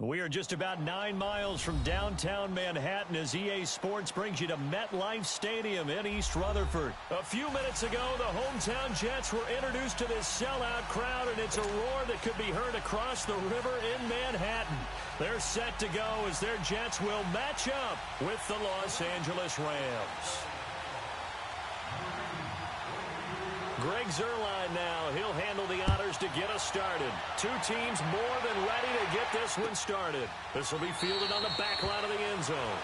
We are just about 9 miles from downtown Manhattan as EA Sports brings you to MetLife Stadium in East Rutherford. A few minutes ago, the hometown Jets were introduced to this sellout crowd, and it's a roar that could be heard across the river in Manhattan. They're set to go as their Jets will match up with the Los Angeles Rams. Greg Zuerlein now. He'll handle the honors to get us started. Two teams more than ready to get this one started. This will be fielded on the back line of the end zone.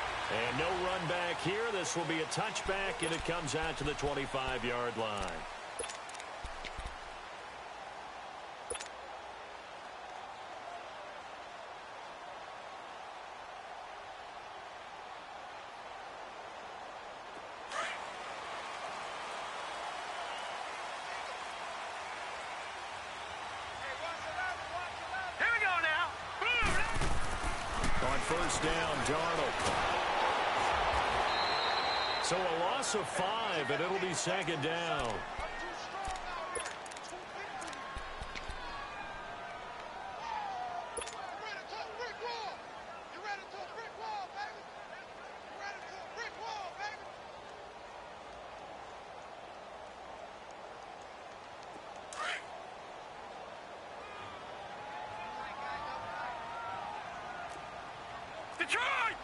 And no run back here. This will be a touchback, and it comes out to the 25-yard line. First down, Darnold. So a loss of 5, and it'll be second down.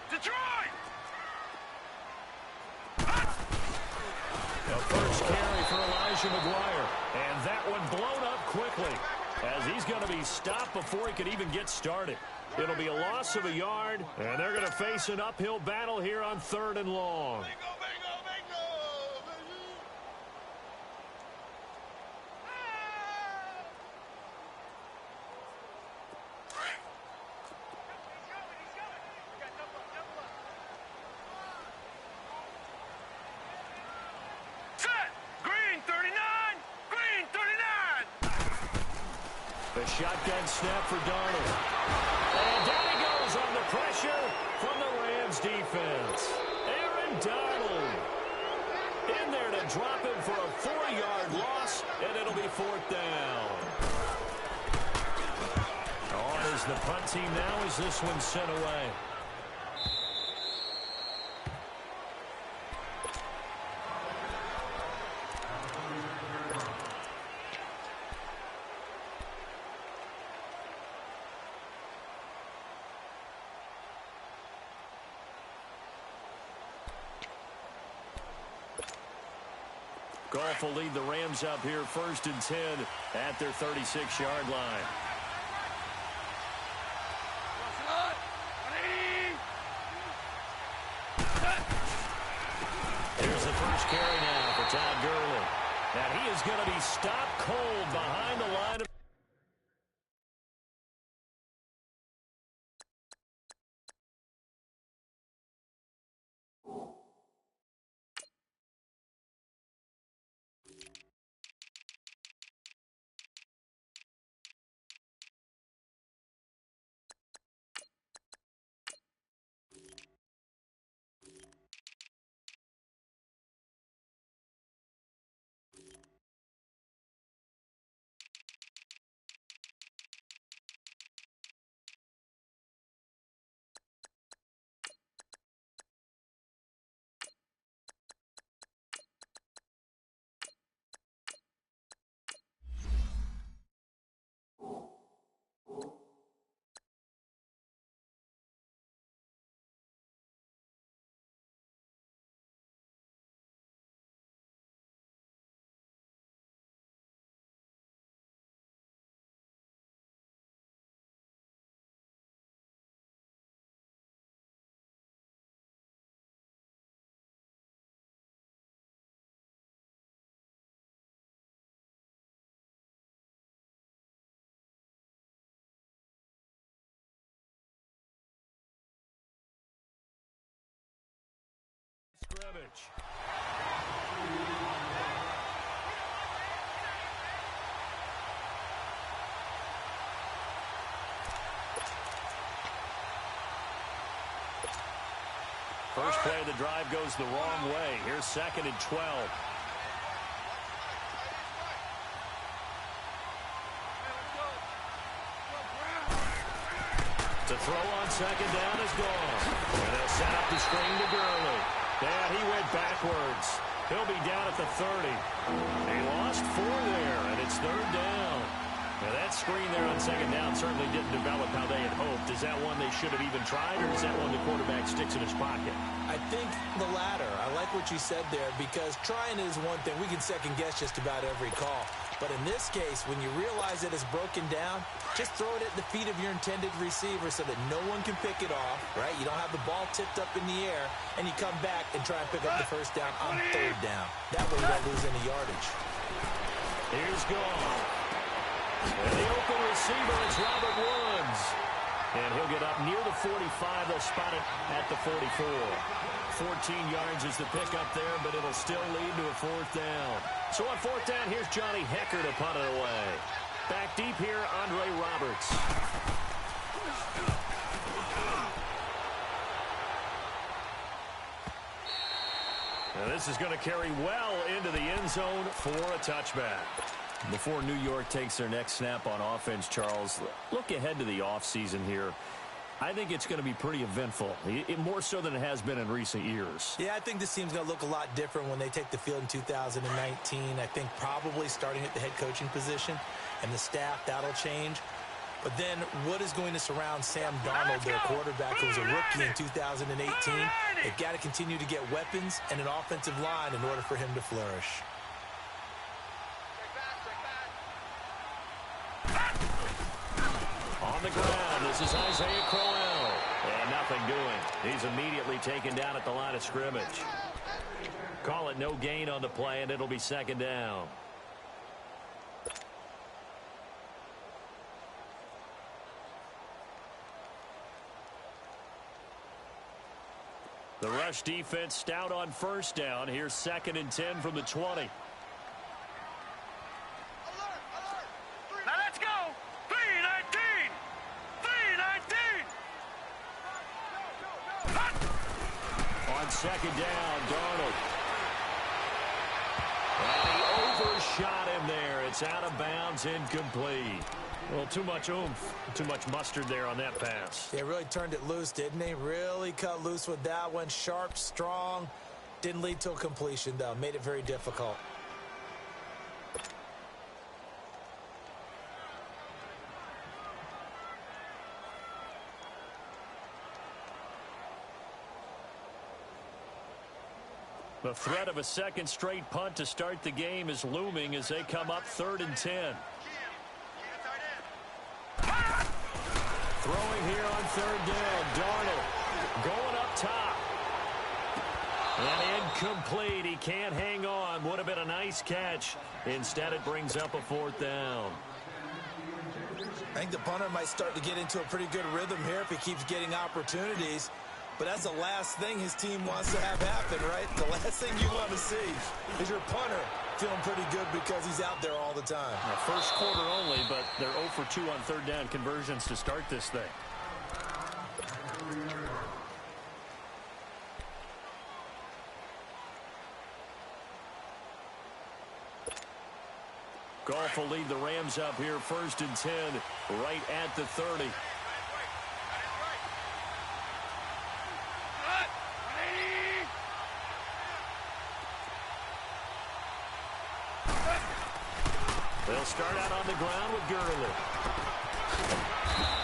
Detroit! The first carry for Elijah McGuire. And that one blown up quickly as he's going to be stopped before he could even get started. It'll be a loss of a yard, and they're going to face an uphill battle here on 3rd and long. Shotgun snap for Darnold. And down he goes on the pressure from the Rams defense. Aaron Donald in there to drop him for a 4-yard loss, and it'll be 4th down. On is the punt team now as this one's sent away. Goff will lead the Rams up here 1st and 10 at their 36-yard line. Here's the first carry now for Todd Gurley. And he is going to be stopped cold behind the line of scrimmage. First play of the drive goes the wrong way. Here's 2nd and 12. The throw on second down is gone. And they'll set up the screen to Gurley. Yeah, he went backwards. He'll be down at the 30. He lost 4 there, and it's third down. Now, that screen there on second down certainly didn't develop how they had hoped. Is that one they should have even tried, or is that one the quarterback sticks in his pocket? I think the latter. I like what you said there, because trying is one thing. We can second-guess just about every call. But in this case, when you realize that it's broken down, just throw it at the feet of your intended receiver so that no one can pick it off, right? You don't have the ball tipped up in the air, and you come back and try and pick up the first down on third down. That way you don't lose any yardage. Here's Gone. And the open receiver is Robert Woods. And he'll get up near the 45. They'll spot it at the 44. 14 yards is the pickup there, but it'll still lead to a fourth down. So on fourth down, here's Johnny Hecker to punt it away. Back deep here, Andre Roberts. Now this is going to carry well into the end zone for a touchback. Before New York takes their next snap on offense, Charles, look ahead to the offseason here. I think it's going to be pretty eventful, more so than it has been in recent years. Yeah, I think this team's going to look a lot different when they take the field in 2019. I think probably starting at the head coaching position and the staff, that'll change. But then what is going to surround Sam Darnold, their quarterback, who was a rookie in 2018? They've got to continue to get weapons and an offensive line in order for him to flourish. On the ground, this is Isaiah Crowell. And nothing doing. He's immediately taken down at the line of scrimmage. Call it no gain on the play, and it'll be second down. The rush defense stout on first down. Here's 2nd and 10 from the 20. Second down, Darnold. And he overshot him there. It's out of bounds, incomplete. Well, too much oomph, too much mustard there on that pass. They really turned it loose, didn't they? Really cut loose with that one. Sharp, strong. Didn't lead to a completion, though. Made it very difficult. The threat of a second straight punt to start the game is looming as they come up 3rd and 10. Throwing here on 3rd down. Darnold going up top. And incomplete. He can't hang on. Would have been a nice catch. Instead, it brings up a 4th down. I think the punter might start to get into a pretty good rhythm here if he keeps getting opportunities. But that's the last thing his team wants to have happen, right? The last thing you want to see is your punter feeling pretty good because he's out there all the time. Now, first quarter only, but they're 0 for 2 on 3rd down conversions to start this thing. Goff will lead the Rams up here 1st and 10 right at the 30. They'll start out on the ground with Gurley.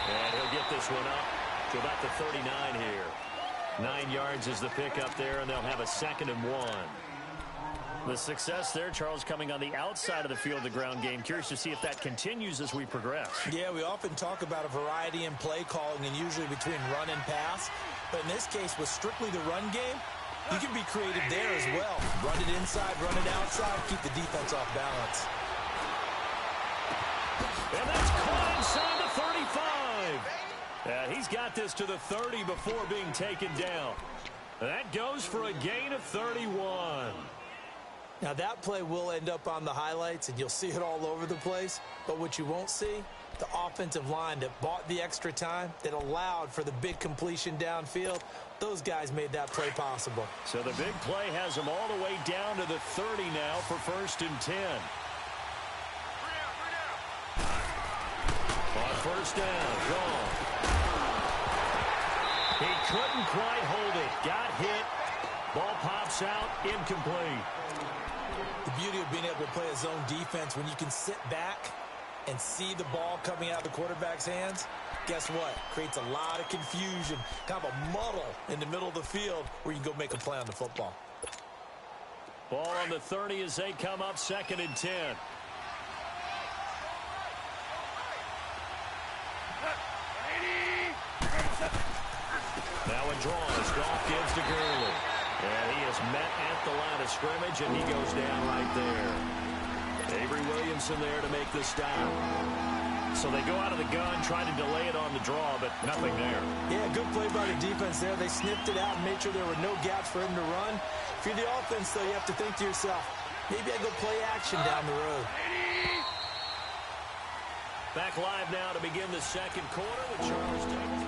And he'll get this one up to about the 39 here. 9 yards is the pickup there, and they'll have a 2nd and 1. The success there, Charles, coming on the outside of the field, the ground game. Curious to see if that continues as we progress. Yeah, we often talk about a variety in play calling and usually between run and pass. But in this case, with strictly the run game, you can be creative there as well. Run it inside, run it outside, keep the defense off balance. And that's caught inside the 35. He's got this to the 30 before being taken down. That goes for a gain of 31. Now, that play will end up on the highlights, and you'll see it all over the place. But what you won't see, the offensive line that bought the extra time, that allowed for the big completion downfield, those guys made that play possible. So the big play has them all the way down to the 30 now for 1st and 10. On 1st down, Gone. He couldn't quite hold it. Got hit. Ball pops out. Incomplete. The beauty of being able to play a zone defense when you can sit back and see the ball coming out of the quarterback's hands, guess what? Creates a lot of confusion, kind of a muddle in the middle of the field where you can go make a play on the football. Ball on the 30 as they come up 2nd and 10. Now it draws. Goff gives to Gurley. And he is met at the line of scrimmage, and he goes down right there. Avery Williamson there to make the stop. So they go out of the gun, trying to delay it on the draw, but nothing there. Yeah, good play by the defense there. They sniffed it out and made sure there were no gaps for him to run. If you're the offense, though, you have to think to yourself, maybe I go play action down the road. Back live now to begin the 2nd quarter with Charles Davis.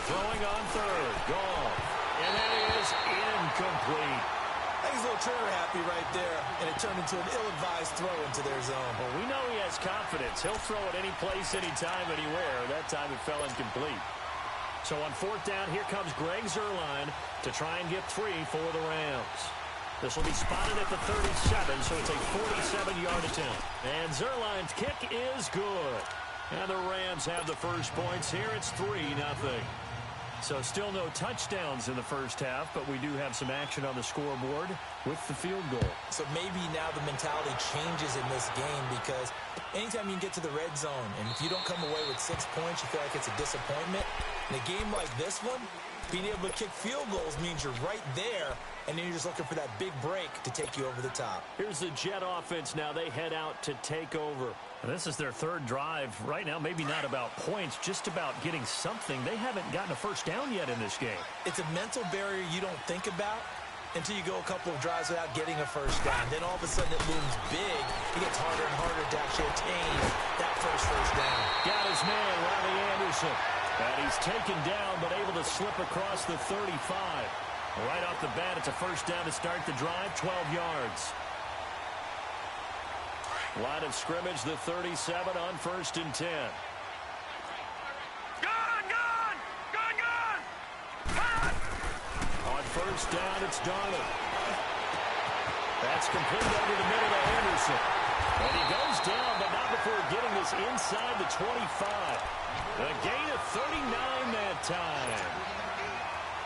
Throwing on 3rd. Goff. And that is incomplete. I think he's a little trigger happy right there, and it turned into an ill-advised throw into their zone. Well, we know he has confidence. He'll throw it any place, anytime, anywhere. That time it fell incomplete. So on 4th down, here comes Greg Zuerlein to try and get 3 for the Rams. This will be spotted at the 37, so it's a 47-yard attempt. And Zuerlein's kick is good. And the Rams have the first points here. It's 3-0. So still no touchdowns in the first half, but we do have some action on the scoreboard with the field goal. So maybe now the mentality changes in this game, because anytime you can get to the red zone, and if you don't come away with 6 points, you feel like it's a disappointment. In a game like this one, being able to kick field goals means you're right there, and then you're just looking for that big break to take you over the top. Here's the Jet offense now. They head out to take over. And this is their 3rd drive. Right now, maybe not about points, just about getting something. They haven't gotten a first down yet in this game. It's a mental barrier you don't think about until you go a couple of drives without getting a first down. Then all of a sudden it looms big. It gets harder and harder to actually attain that first down. Got his man, Riley Anderson. And he's taken down, but able to slip across the 35. Right off the bat, it's a first down to start the drive, 12 yards. Line of scrimmage, the 37 on 1st and 10. On 1st down, it's Darnold. That's complete over the middle to Anderson. And he goes down, but not before getting this inside the 25. A gain of 39 that time.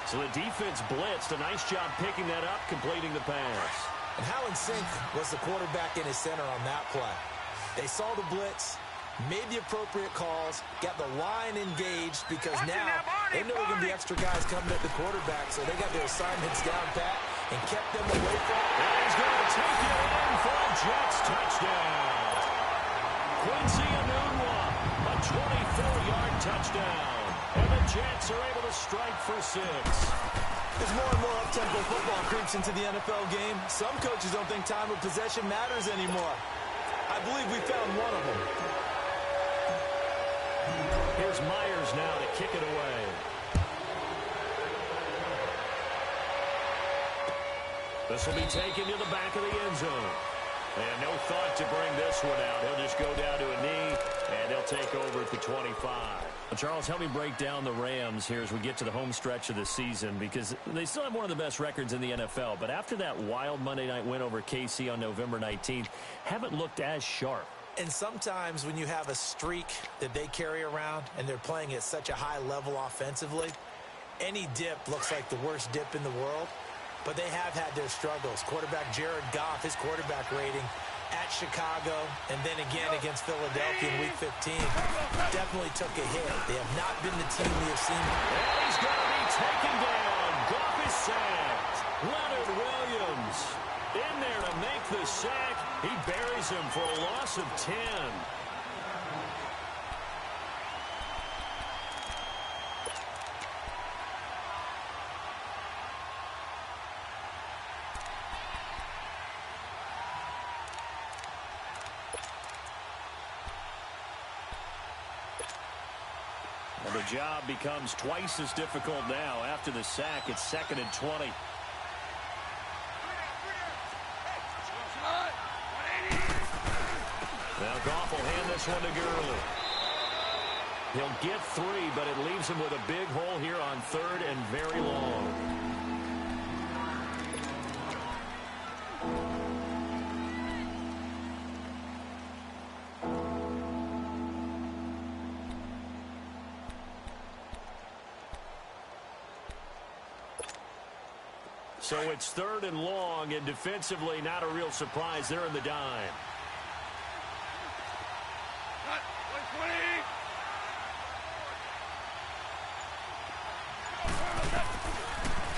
So the defense blitzed. A nice job picking that up, completing the pass. And how in sync was the quarterback in his center on that play? They saw the blitz, made the appropriate calls, got the line engaged, because now they know there are going to be extra guys coming at the quarterback, so they got their assignments down pat and kept them away from it. And he's going to take it in for a Jets touchdown. Quincy Enunwa, a 24-yard touchdown. And the Jets are able to strike for 6. As more and more up-tempo football creeps into the NFL game, some coaches don't think time of possession matters anymore. I believe we found one of them. Here's Myers now to kick it away. This will be taken to the back of the end zone. And no thought to bring this one out. He'll just go down to a knee, and they'll take over at the 25. Well, Charles, help me break down the Rams here as we get to the home stretch of the season, because they still have one of the best records in the NFL. But after that wild Monday night win over KC on November 19th, haven't looked as sharp. And sometimes when you have a streak that they carry around and they're playing at such a high level offensively, any dip looks like the worst dip in the world. But they have had their struggles. Quarterback Jared Goff, his quarterback rating at Chicago and then again against Philadelphia in Week 15 definitely took a hit. They have not been the team we have seen. And he's going to be taken down. Goff is sacked. Leonard Williams in there to make the sack. He buries him for a loss of 10. And the job becomes twice as difficult now. After the sack, it's 2nd and 20. Now Goff will hand this one to Gurley. He'll get 3, but it leaves him with a big hole here on 3rd and very long. So it's 3rd and long, and defensively not a real surprise. They're in the dime.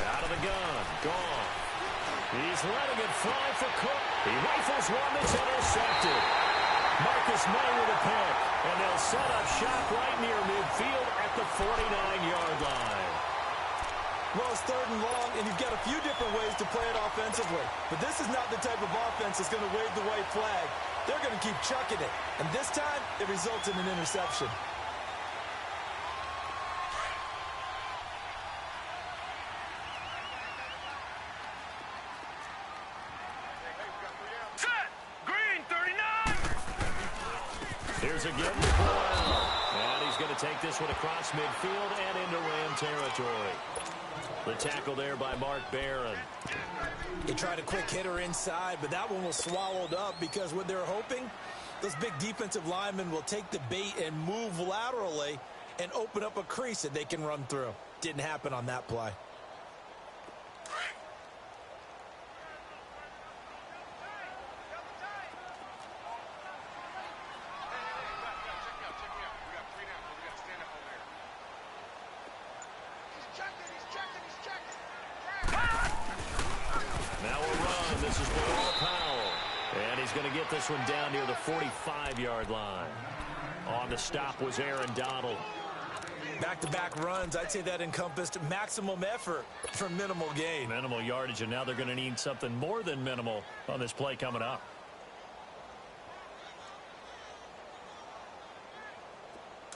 Out of the gun. Gone. He's letting it fly for Cook. He rifles one that's intercepted. Marcus May with a pick. And they'll set up shop right near midfield at the 49-yard line. Well, it's 3rd and long, and you've got a few different ways to play it offensively. But this is not the type of offense that's going to wave the white flag. They're going to keep chucking it. And this time, it results in an interception. Set! Green, 39! Here's a give to Crowell. And he's going to take this one across midfield and into Ram territory. The tackle there by Mark Barron. They tried a quick hitter inside, but that one was swallowed up because what they're hoping, those big defensive linemen will take the bait and move laterally and open up a crease that they can run through. Didn't happen on that play. This one down near the 45-yard line. On the stop was Aaron Donald. Back-to-back runs, I'd say that encompassed maximum effort for minimal gain. Minimal yardage, and now they're going to need something more than minimal on this play coming up.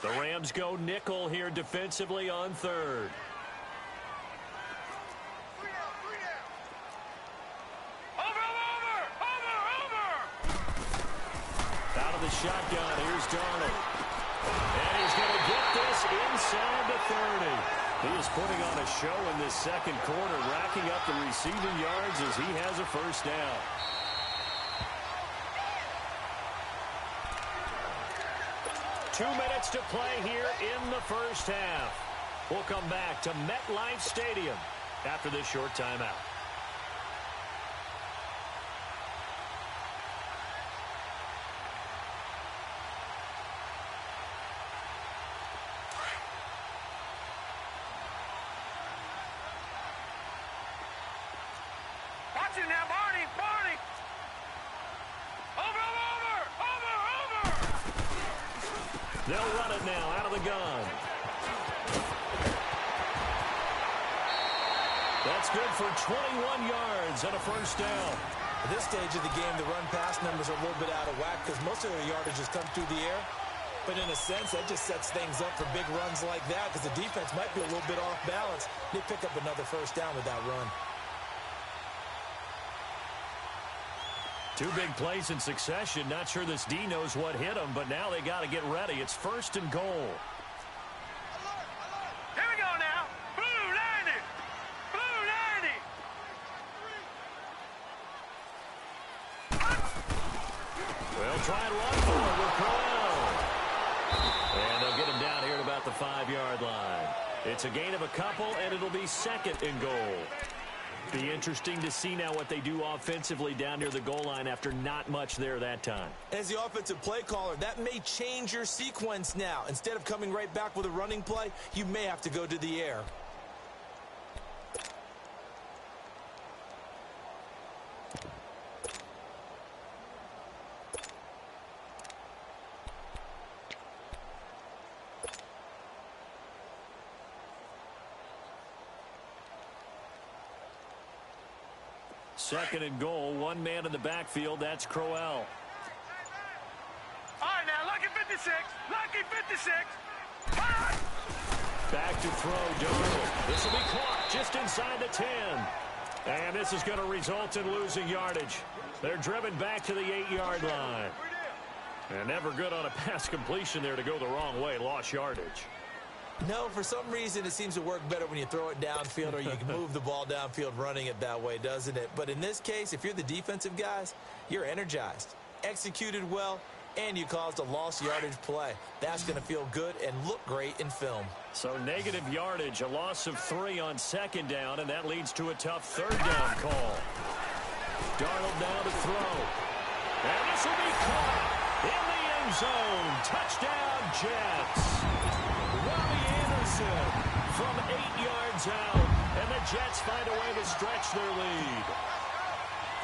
The Rams go nickel here defensively on 3rd. Shotgun, here's Darnold. And he's going to get this inside the 30. He is putting on a show in this second quarter, racking up the receiving yards as he has a first down. Two minutes to play here in the first half. We'll come back to MetLife Stadium after this short timeout. Now, Barney! Over! They'll run it now out of the gun. That's good for 21 yards and a first down. At this stage of the game, the run-pass numbers are a little bit out of whack because most of their yardage has come through the air. But in a sense, that just sets things up for big runs like that because the defense might be a little bit off balance. They pick up another first down with that run. Two big plays in succession. Not sure this D knows what hit him, but now they got to get ready. It's 1st and goal. Here we go now. Blue 90. Blue 90. Well, try and run for it with Crowell. And they'll get him down here at about the 5-yard line. It's a gain of a couple, and it'll be 2nd and goal. Be interesting to see now what they do offensively down near the goal line after not much there that time. As the offensive play caller, that may change your sequence now. Instead of coming right back with a running play, you may have to go to the air. Second and goal, one man in the backfield, that's Crowell. All right, now, lucky 56. Lucky 56. Back to throw, Darnold. This will be caught just inside the 10. And this is going to result in losing yardage. They're driven back to the 8-yard line. And never good on a pass completion there to go the wrong way. Lost yardage. No, for some reason it seems to work better when you throw it downfield or you can move the ball downfield running it that way, doesn't it? But in this case, if you're the defensive guys, you're energized, executed well, and you caused a lost yardage play. That's going to feel good and look great in film. So negative yardage, a loss of 3 on second down, and that leads to a tough third down call. Darnold now to throw. And this will be caught in the end zone. Touchdown, Jets. Robbie Anderson from 8 yards out, and the Jets find a way to stretch their lead.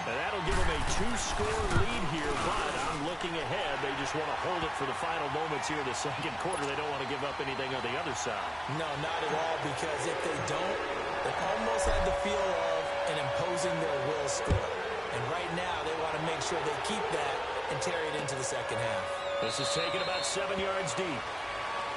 And that'll give them a 2-score lead here, but I'm looking ahead. They just want to hold it for the final moments here in the second quarter. They don't want to give up anything on the other side. No, not at all, because if they don't, it almost had the feel of an imposing their will score. And right now, they want to make sure they keep that and carry it into the second half. This is taken about 7 yards deep.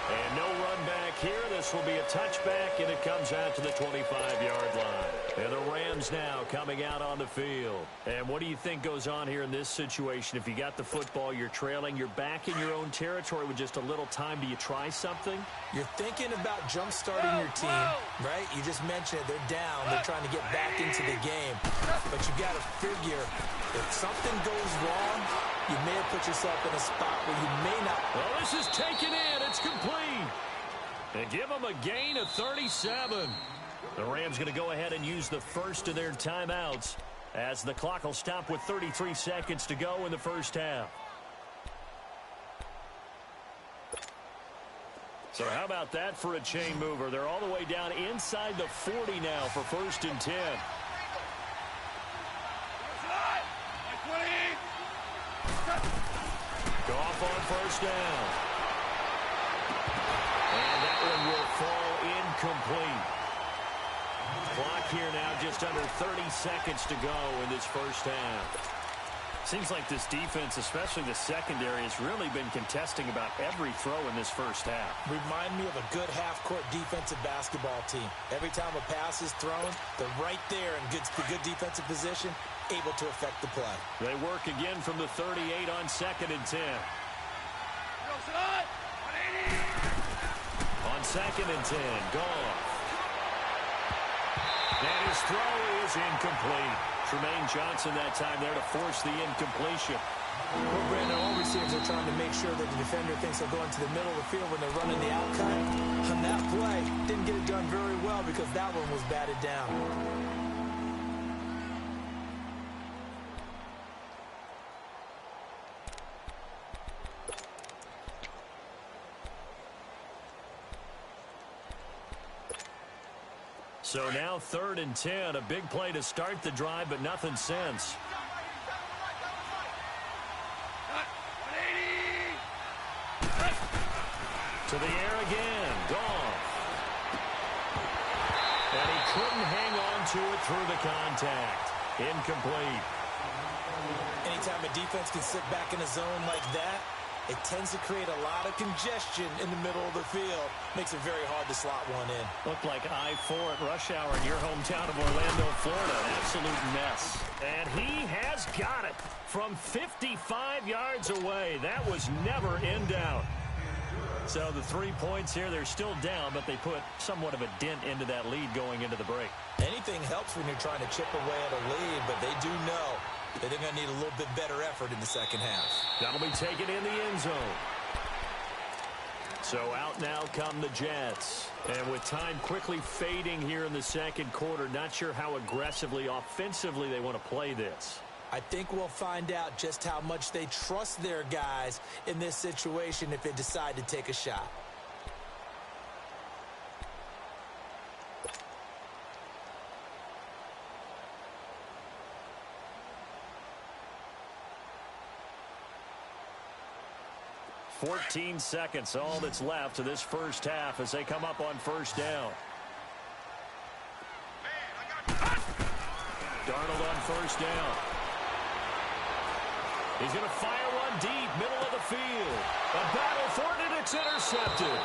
And no run back here. This will be a touchback, and it comes out to the 25-yard line. And the Rams now coming out on the field. And what do you think goes on here in this situation? If you got the football, you're trailing, you're back in your own territory with just a little time. Do you try something? You're thinking about jump-starting your team, right? You just mentioned it. They're down. They're trying to get back into the game. But you got to figure if something goes wrong, you may have put yourself in a spot where you may not. Well, this is taken in. It's complete. And give them a gain of 37. The Rams going to go ahead and use the first of their timeouts as the clock will stop with 33 seconds to go in the first half. So how about that for a chain mover? They're all the way down inside the 40 now for 1st and 10. Goff on 1st down. And that one will fall incomplete. Clock here now just under 30 seconds to go in this first half. Seems like this defense, especially the secondary, has really been contesting about every throw in this first half. Remind me of a good half-court defensive basketball team. Every time a pass is thrown, they're right there in good defensive position, able to affect the play. They work again from the 38 on 2nd and 10. On 2nd and 10, Goff. And his throw is incomplete. Tremaine Johnson that time there to force the incompletion. Well, Brandon, all receivers are trying to make sure that the defender thinks they'll go into the middle of the field when they're running the out-cut. On that play, didn't get it done very well because that one was batted down. So now 3rd and 10, a big play to start the drive, but nothing since. To the air again, Goff. And he couldn't hang on to it through the contact. Incomplete. Anytime a defense can sit back in a zone like that, it tends to create a lot of congestion in the middle of the field. Makes it very hard to slot one in. Looked like I-4 at rush hour in your hometown of Orlando, Florida. An absolute mess. And he has got it from 55 yards away. That was never in doubt. So the 3 points here, they're still down, but they put somewhat of a dent into that lead going into the break. Anything helps when you're trying to chip away at a lead, but they do know that they're going to need a little bit better effort in the second half. That'll be taken in the end zone. So out now come the Jets. And with time quickly fading here in the second quarter, not sure how aggressively, offensively they want to play this. I think we'll find out just how much they trust their guys in this situation if they decide to take a shot. $14 seconds, all that's left to this first half as they come up on 1st down. Darnold on 1st down. He's going to fire one deep, middle of the field. A battle for it, and it's intercepted.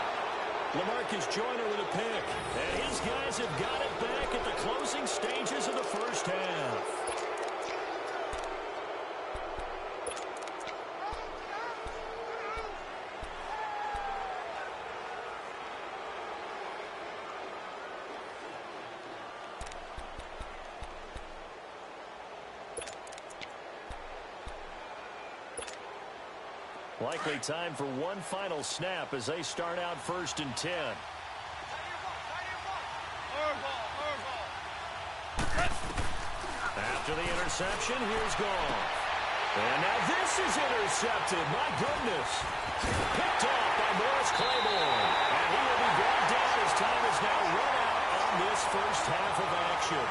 LaMarcus Joyner with a pick. And his guys have got it back at the closing stages of the first half. Likely time for one final snap as they start out 1st and 10. After the interception, here's Goff. And now this is intercepted. My goodness. Picked off by Morris Claiborne. And he will be brought down as time is now run out on this first half of action.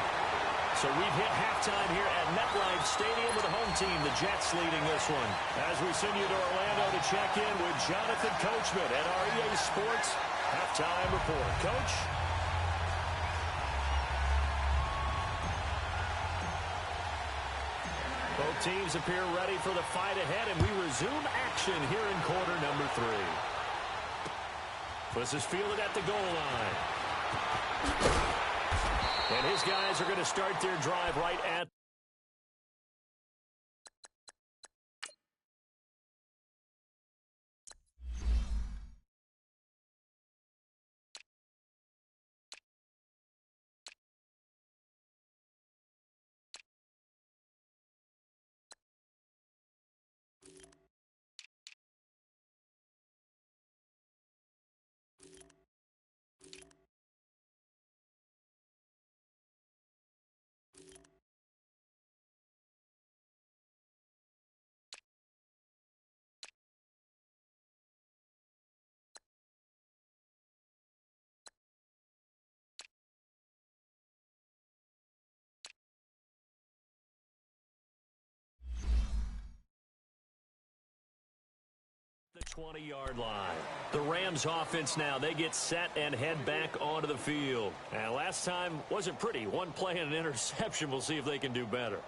So we've hit halftime here at MetLife Stadium with the home team, the Jets, leading this one. As we send you to Orlando to check in with Jonathan Coachman at our EA Sports Halftime Report. Coach? Both teams appear ready for the fight ahead, and we resume action here in quarter number 3. This is fielded at the goal line. And his guys are going to start their drive right at the 20-yard line. The Rams offense now, they get set and head back onto the field. And last time wasn't pretty. One play and an interception. We'll see if they can do better.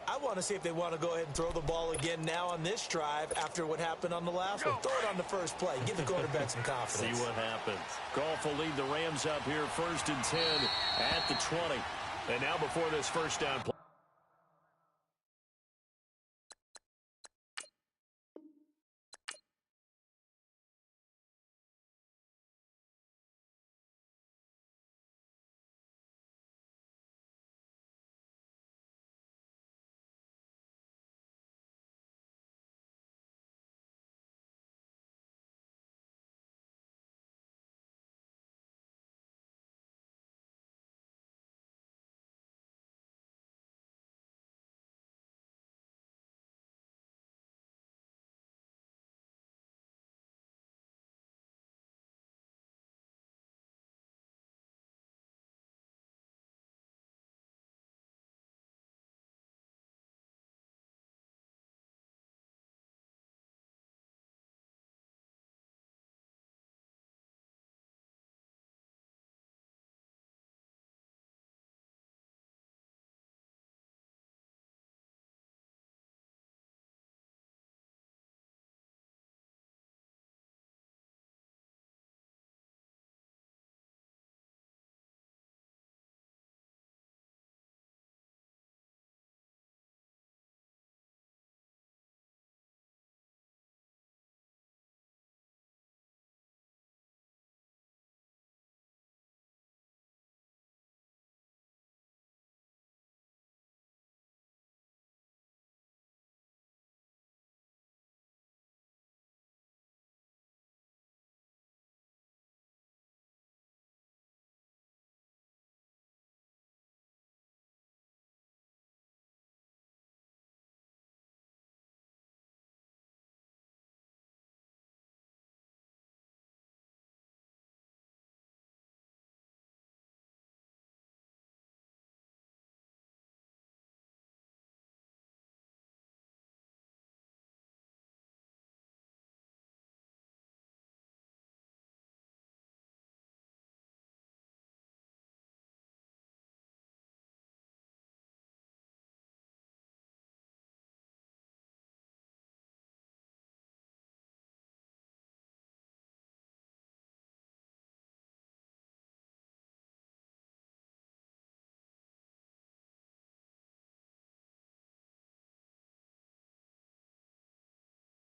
I want to see if they want to go ahead and throw the ball again now on this drive after what happened on the last one. Throw it on the first play. Give the quarterback some confidence. See what happens. Goff will lead the Rams up here 1st and 10 at the 20. And now before this first down play.